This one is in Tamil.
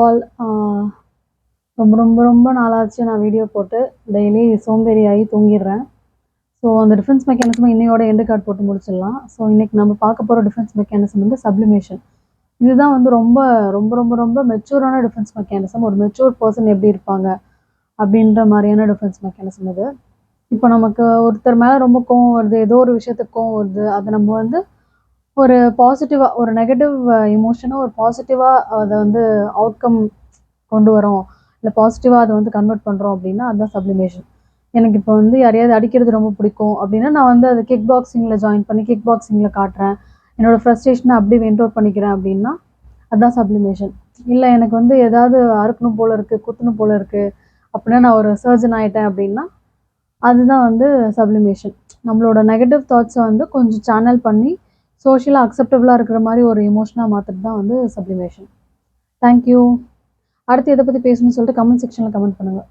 ஆல் ரொம்ப ரொம்ப ரொம்ப நாளாச்சு நான் வீடியோ போட்டு. டெய்லி சோம்பேறியாகி தூங்கிடுறேன். ஸோ அந்த டிஃபென்ஸ் மெக்கானிசம் இன்னையோட எண்டு கார்ட் போட்டு முடிச்சிடலாம். ஸோ இன்னைக்கு நம்ம பார்க்க போகிற டிஃபென்ஸ் மெக்கானிசம் வந்து சப்ளிமேஷன். இதுதான் வந்து ரொம்ப ரொம்ப ரொம்ப ரொம்ப மெச்சூரான டிஃபென்ஸ் மெக்கானிசம். ஒரு மெச்சூர் பர்சன் எப்படி இருப்பாங்க அப்படின்ற மாதிரியான டிஃபென்ஸ் மெக்கானிசம் இது. இப்போ நமக்கு ஒருத்தர் மேலே ரொம்ப கோவம் வருது, ஏதோ ஒரு விஷயத்துக்கு கோவம் வருது, அதை நம்ம வந்து ஒரு பாசிட்டிவாக, ஒரு நெகட்டிவ் இமோஷனை ஒரு பாசிட்டிவாக அதை வந்து அவுட்கம் கொண்டு வரோம், இல்லை பாசிட்டிவாக அதை வந்து கன்வெர்ட் பண்ணுறோம் அப்படின்னா அதுதான் சப்ளிமேஷன். எனக்கு இப்போ வந்து யாரையாவது அடிக்கிறது ரொம்ப பிடிக்கும் அப்படின்னா நான் வந்து அதை கிக் பாக்ஸிங்கில் ஜாயின் பண்ணி கிக் பாக்ஸிங்கில் காட்டுறேன், என்னோடய ஃப்ரஸ்ட்ரேஷனை அப்படி வெண்ட் அவுட் பண்ணிக்கிறேன் அப்படின்னா அதுதான் சப்ளிமேஷன். இல்லை எனக்கு வந்து ஏதாவது அறுக்கணும் போல் இருக்குது, குத்தணும் போல் இருக்குது அப்படின்னா நான் ஒரு சர்ஜன் ஆகிட்டேன் அப்படின்னா அதுதான் வந்து சப்ளிமேஷன். நம்மளோட நெகட்டிவ் தாட்ஸை வந்து கொஞ்சம் சேனல் பண்ணி சோஷியலாக அக்செப்டபுளாக இருக்கிற மாதிரி ஒரு எமோஷனாக மாற்றுறது தான் வந்து சப்ளிமேஷன். தேங்க்யூ. அடுத்து எதை பற்றி பேசணும்னு சொல்லிட்டு கமெண்ட் செக்ஷனில் கமெண்ட் பண்ணுங்கள்.